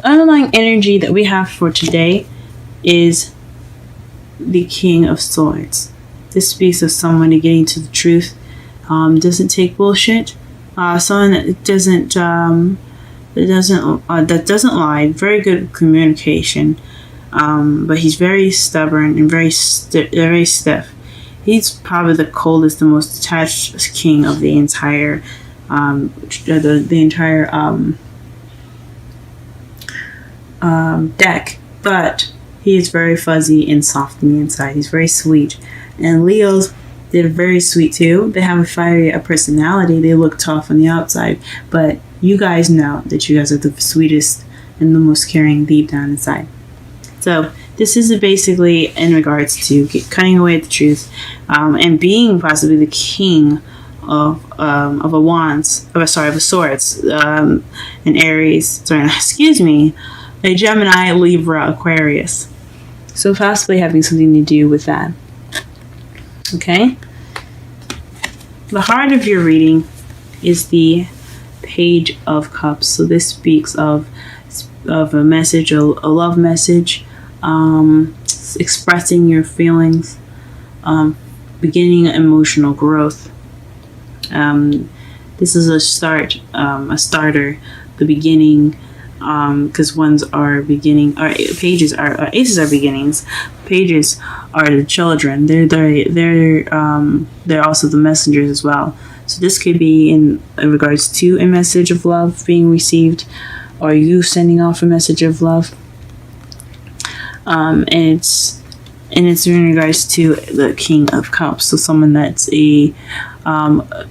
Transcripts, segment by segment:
underlying energy that we have for today is the King of Swords. This speaks of someone getting to the truth, doesn't take bullshit, someone that doesn't lie, very good at communication, but he's very stubborn and very stiff. He's probably the coldest, the most detached king of the entire deck, but he is very fuzzy and soft on the inside. He's very sweet. And Leos, they're very sweet too. They have a fiery personality. They look tough on the outside, but you guys know that you guys are the sweetest and the most caring deep down inside. So this is basically in regards to cutting away the truth, and being possibly the king of swords, an Aries. A Gemini, Libra, Aquarius. So possibly having something to do with that. Okay. The heart of your reading is the Page of Cups. So this speaks of a message, a love message, expressing your feelings, beginning emotional growth. This is a starter, the beginning, because ones are beginning, or pages are aces are beginnings. Pages are the children. They're also the messengers as well. So this could be in regards to a message of love being received, or you sending off a message of love. And it's in regards to the King of Cups. So someone that's a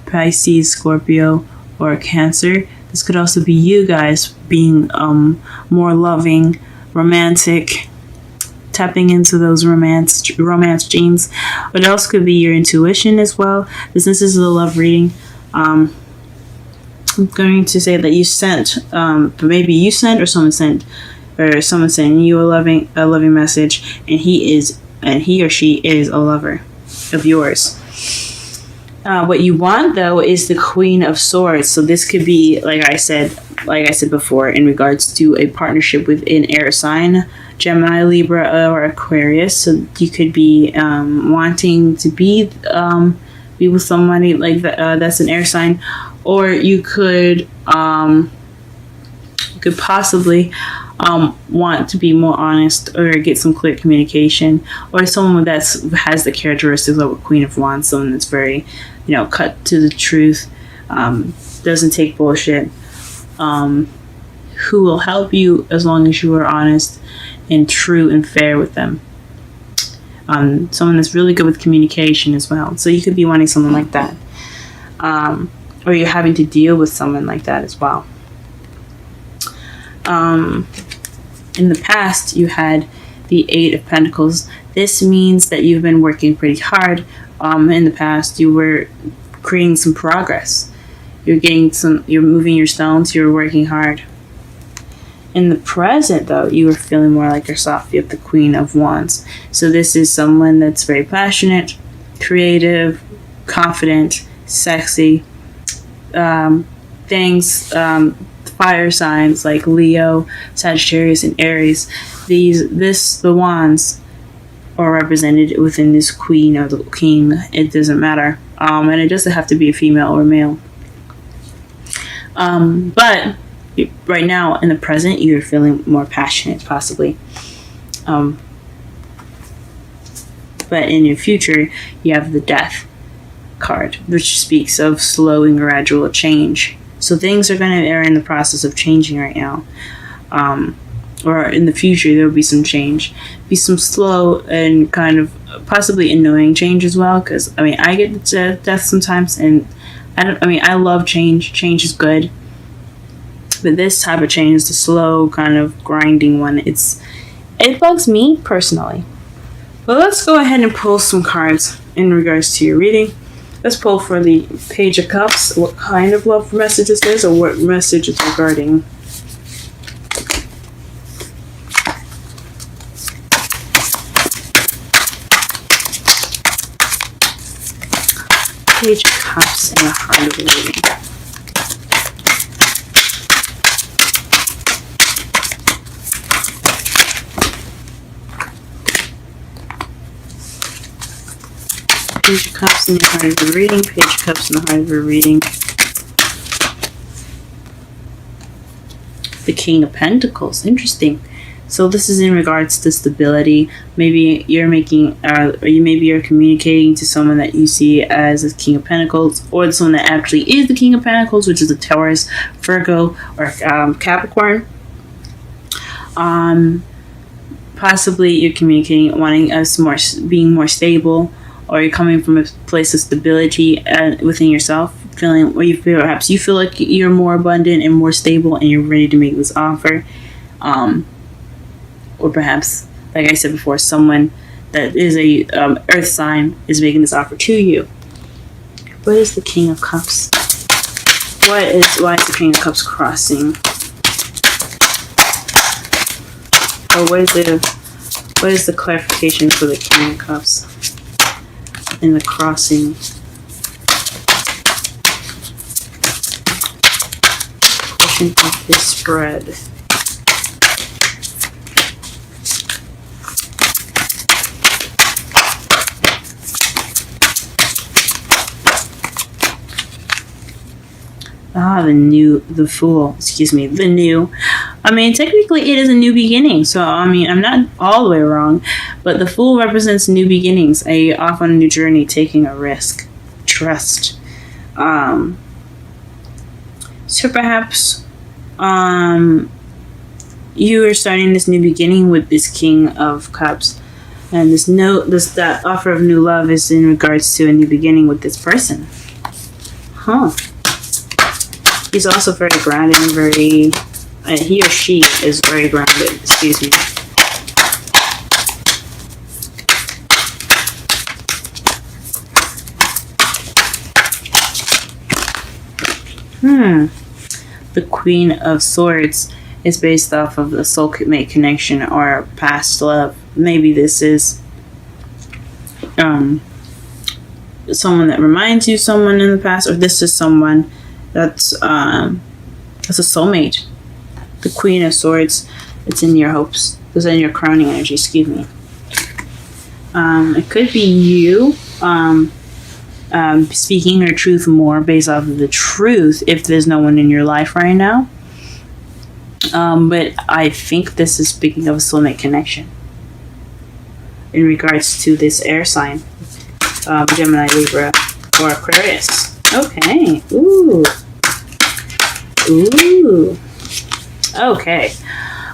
Pisces, Scorpio, or Cancer. This could also be you guys being more loving, romantic, tapping into those romance genes. But it also could be your intuition as well. This is a love reading. I'm going to say that you sent, maybe you sent, or someone sent, or someone sending you a loving message, and he or she is a lover of yours. What you want, though, is the Queen of Swords. So this could be, like I said before, in regards to a partnership with an air sign, Gemini, Libra, or Aquarius. So you could be wanting to be with somebody like that, that's an air sign, or you could possibly want to be more honest, or get some clear communication, or someone that has the characteristics of a Queen of Wands, someone that's very, cut to the truth, doesn't take bullshit, who will help you as long as you are honest and true and fair with them. Someone that's really good with communication as well. So you could be wanting someone like that, or you're having to deal with someone like that as well. In the past, you had the Eight of Pentacles. This means that you've been working pretty hard. In the past, you were creating some progress. You're moving your stones, you're working hard. In the present, though, you are feeling more like yourself. You have the Queen of Wands. So this is someone that's very passionate, creative, confident, sexy. Fire signs like Leo, Sagittarius, and Aries. The wands are represented within this queen or the king. It doesn't matter. And it doesn't have to be a female or male. But right now, in the present, you're feeling more passionate, possibly. But in your future, you have the Death card, which speaks of slow and gradual change. So things are in the process of changing right now. Or in the future, there will be some change. Be some slow and kind of possibly annoying change as well. Because, I get death sometimes. And I love change. Change is good. But this type of change is the slow, kind of grinding one. It bugs me personally. But let's go ahead and pull some cards in regards to your reading. Let's pull for the Page of Cups, what kind of love message this is, or what message is regarding. Page of Cups and the heart of the reading. Page of Cups in your heart of the reading. Page of Cups in the heart of the reading. The King of Pentacles. Interesting. So this is in regards to stability. Maybe you're making, maybe you're communicating to someone that you see as a King of Pentacles, or someone that actually is the King of Pentacles, which is a Taurus, Virgo, or Capricorn. Possibly you're communicating, wanting us being more stable, or you're coming from a place of stability within yourself, feeling, or perhaps you feel like you're more abundant and more stable, and you're ready to make this offer. Or perhaps, like I said before, someone that is a earth sign is making this offer to you. What is the King of Cups? Why is the King of Cups crossing? Or what is the clarification for the King of Cups in the crossing? Portion of this spread. The Fool. The new. I mean, technically it is a new beginning. So, I mean, I'm not all the way wrong. But the Fool represents new beginnings. Off on a new journey, taking a risk. Trust. So perhaps you are starting this new beginning with this King of Cups. And that offer of new love is in regards to a new beginning with this person. Huh. He's also very grounded and very... he or she is very grounded. Excuse me. The Queen of Swords is based off of the soulmate connection or past love. Maybe this is someone that reminds you of someone in the past, or this is someone that's a soulmate. The Queen of Swords, it's in your hopes. It's in your crowning energy, excuse me. It could be you speaking your truth more based off of the truth if there's no one in your life right now. But I think this is speaking of a soulmate connection in regards to this air sign. Gemini, Libra, or Aquarius. Okay. Ooh. Okay.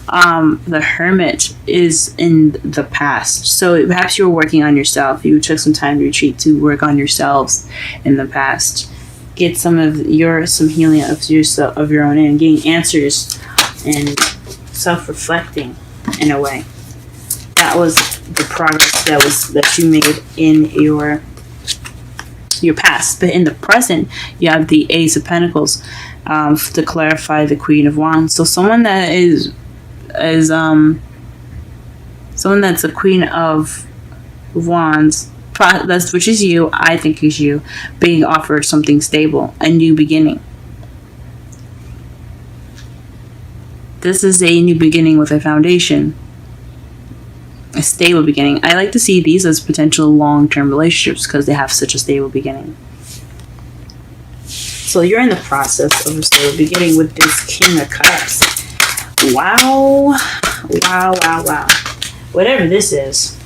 The Hermit is in the past. So perhaps you were working on yourself. You took some time to retreat to work on yourselves in the past. Get some healing of yourself, of your own, and getting answers and self-reflecting in a way. That was the progress that you made in your past. But in the present, you have the Ace of Pentacles to clarify the Queen of Wands. So someone that is someone that's a Queen of Wands, which is you, I think is you, being offered something stable, a new beginning. This is a new beginning with a foundation. A stable beginning. I like to see these as potential long-term relationships because they have such a stable beginning. So you're in the process of a stable beginning with this King of Cups. Wow. Whatever this is,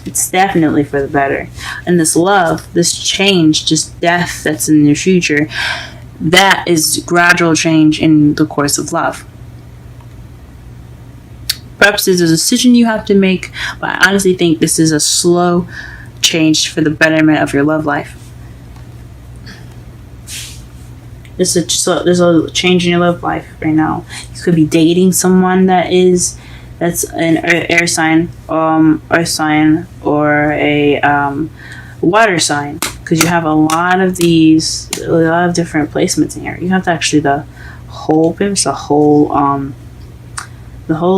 it's definitely for the better. And this love, this change, just death that's in your future, that is gradual change in the course of love. Perhaps there's a decision you have to make, but I honestly think this is a slow change for the betterment of your love life. There's a change in your love life right now. You could be dating someone that's an air sign, earth sign, or a water sign, because you have a lot of different placements in here. You have actually the whole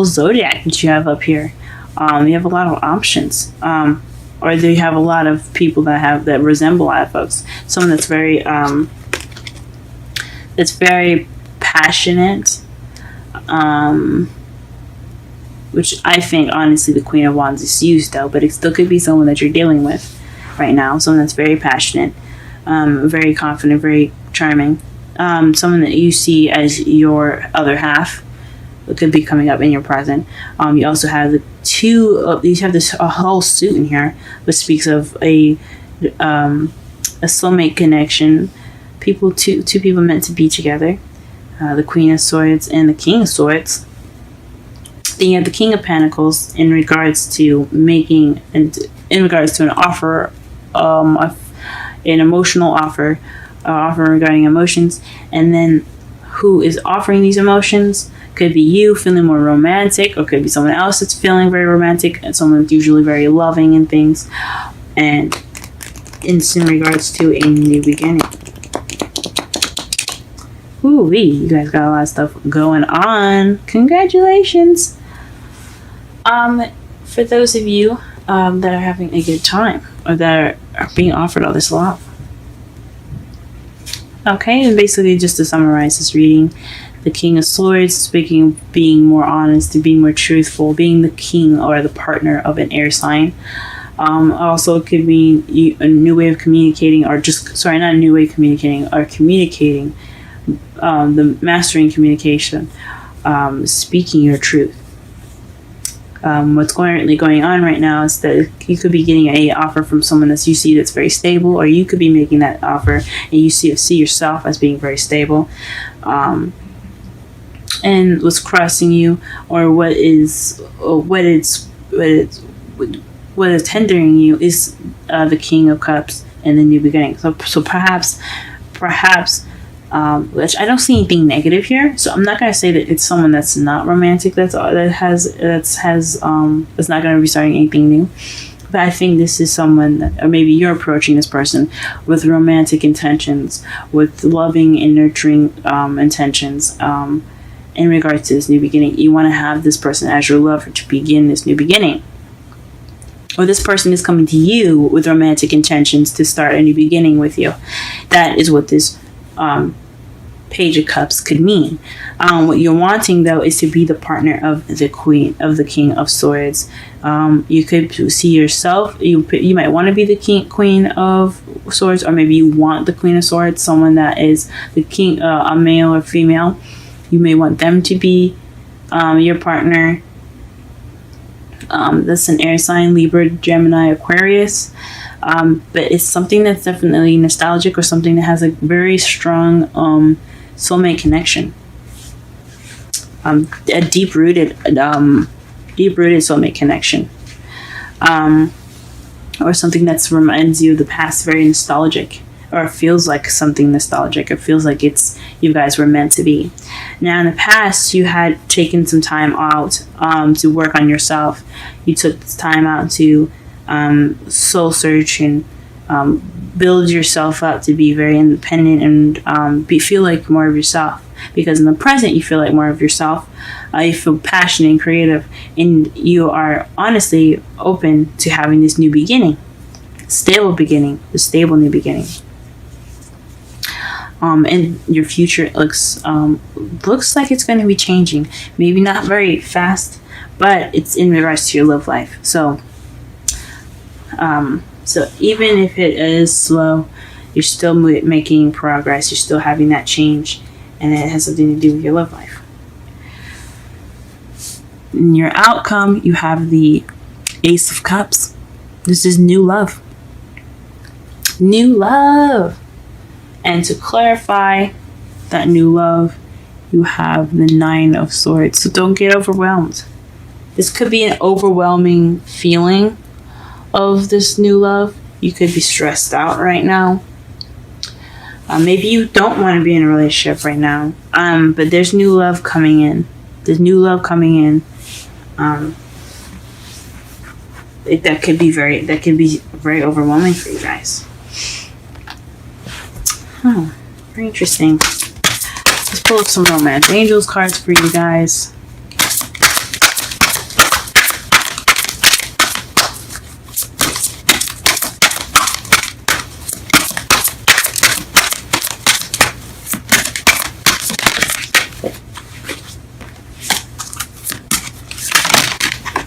zodiac that you have up here. You have a lot of options, or you have a lot of people that resemble a lot of folks. Someone that's very passionate, which I think honestly the Queen of Wands is you still, but it still could be someone that you're dealing with. right now. Someone that's very passionate, very confident, very charming. Someone that you see as your other half. It could be coming up in your present. You also have the two. You have this a whole suit in here, which speaks of a soulmate connection. Two people meant to be together. The Queen of Swords and the King of Swords. Then you have the King of Pentacles in regards to making and in regards to an offer, an emotional offer, offer regarding emotions, and then who is offering these emotions. Could be you feeling more romantic, or could be someone else that's feeling very romantic, and someone that's usually very loving and things. And it's in regards to a new beginning. Ooh, you guys got a lot of stuff going on. Congratulations. For those of you that are having a good time, or that are being offered all this love. Okay, and basically just to summarize this reading, the King of Swords speaking, being more honest, being more truthful, being the king or the partner of an air sign. Also, it could mean a new way of communicating, or not a new way of communicating, or communicating, the mastering communication, speaking your truth. What's currently going on right now is that you could be getting a offer from someone that you see that's very stable, or you could be making that offer and you see yourself as being very stable. And what's crossing you, or what is hindering you, is the King of Cups and the new beginning. So perhaps, which I don't see anything negative here. So I'm not gonna say that it's someone that's not romantic. That's not gonna be starting anything new. But I think this is someone that, or maybe you're approaching this person with romantic intentions, with loving and nurturing intentions. In regards to this new beginning, you want to have this person as your lover to begin this new beginning. Or this person is coming to you with romantic intentions to start a new beginning with you. That is what this Page of Cups could mean. What you're wanting, though, is to be the partner of the King of Swords. You could see yourself. You might want to be the Queen of Swords, or maybe you want the Queen of Swords, someone that is the king, a male or female. You may want them to be your partner. That's an air sign, Libra, Gemini, Aquarius. But it's something that's definitely nostalgic, or something that has a very strong soulmate connection. A deep-rooted soulmate connection. Or something that reminds you of the past, very nostalgic. Or it feels like something nostalgic. It feels like you guys were meant to be. Now, in the past, you had taken some time out to work on yourself. You took time out to soul search and build yourself up to be very independent and feel like more of yourself. Because in the present, you feel like more of yourself. You feel passionate and creative, and you are honestly open to having this new beginning, the stable new beginning. And your future looks like it's going to be changing. Maybe not very fast, but it's in regards to your love life. So even if it is slow, you're still making progress. You're still having that change, and it has something to do with your love life. In your outcome, you have the Ace of Cups. This is new love. New love. And to clarify that new love, you have the Nine of Swords. So don't get overwhelmed. This could be an overwhelming feeling of this new love. You could be stressed out right now. Maybe you don't want to be in a relationship right now. But there's new love coming in. That could be very overwhelming for you guys. Oh, very interesting. Let's pull up some Romance Angels cards for you guys.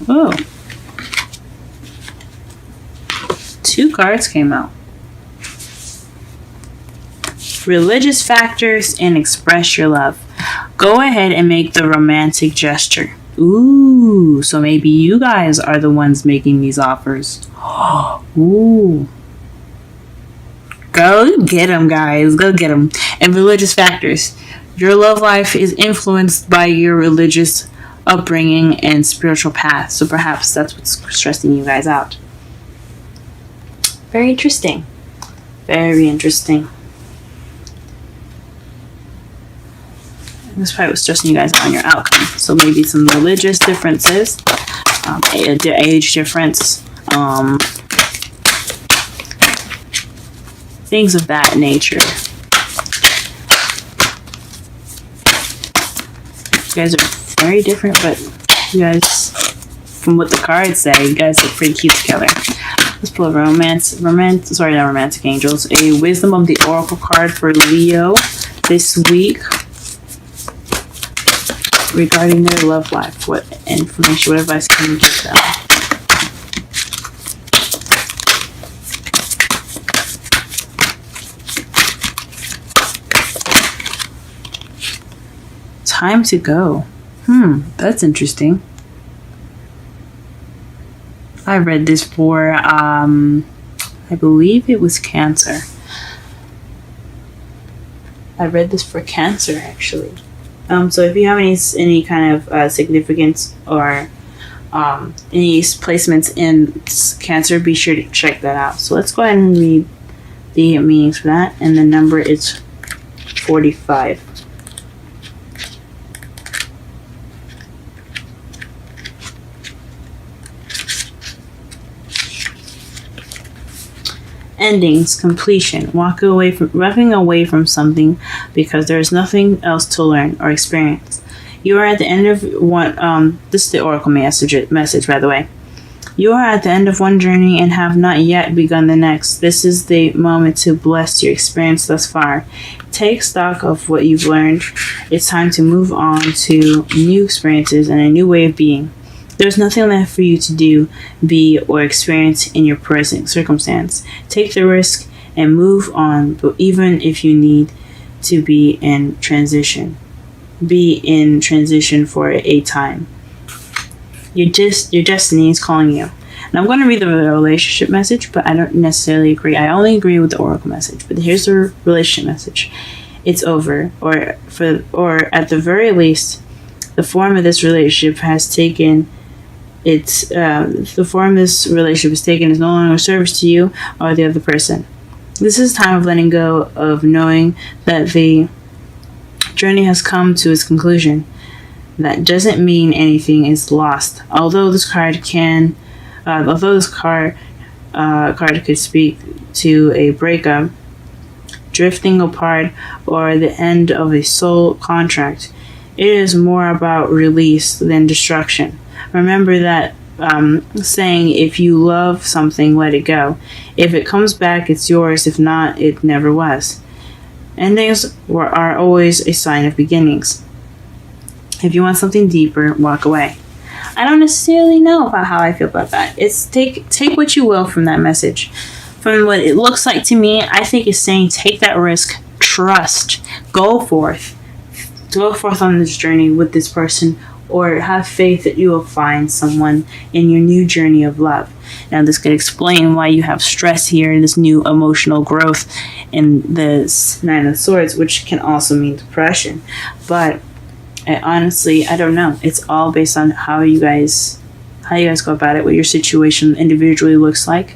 Oh. 2 cards came out. Religious factors and express your love. Go ahead and make the romantic gesture. Ooh, so maybe you guys are the ones making these offers. Ooh. Go get them, guys. Go get them. And religious factors. Your love life is influenced by your religious upbringing and spiritual path. So perhaps that's what's stressing you guys out. Very interesting. Very interesting. That's probably what's stressing you guys out on your outcome. So maybe some religious differences, age difference, things of that nature. You guys are very different, but you guys, from what the cards say, you guys look pretty cute together. Let's pull a not romantic angels. A wisdom of the oracle card for Leo this week regarding their love life. What information, what advice can you give them? Time to go. That's interesting. I read this for, I believe it was Cancer. I read this for Cancer, actually. So if you have any kind of significance or any placements in Cancer, be sure to check that out. So let's go ahead and read the meanings for that. And the number is 45. Endings, completion, walking away from something because there is nothing else to learn or experience. You are at the end of one. This is the Oracle message, by the way. You are at the end of one journey and have not yet begun the next. This is the moment to bless your experience thus far. Take stock of what you've learned. It's time to move on to new experiences and a new way of being. There's nothing left for you to do, be, or experience in your present circumstance. Take the risk and move on, but even if you need to be in transition. Be in transition for a time. Your destiny is calling you. And I'm going to read the relationship message, but I don't necessarily agree. I only agree with the Oracle message. But here's the relationship message. It's over, or at the very least, the form of this relationship has taken. The form this relationship is taken is no longer of service to you or the other person. This is time of letting go, of knowing that the journey has come to its conclusion. That doesn't mean anything is lost. Although this card could speak to a breakup, drifting apart, or the end of a soul contract, it is more about release than destruction. Remember that saying, if you love something, let it go. If it comes back, it's yours. If not, it never was. Endings are always a sign of beginnings. If you want something deeper, walk away. I don't necessarily know about how I feel about that. It's take what you will from that message. From what it looks like to me, I think it's saying take that risk, trust, go forth on this journey with this person, or have faith that you will find someone in your new journey of love. Now, this could explain why you have stress here, this new emotional growth in this Nine of Swords, which can also mean depression. But honestly, I don't know. It's all based on how you guys go about it, what your situation individually looks like.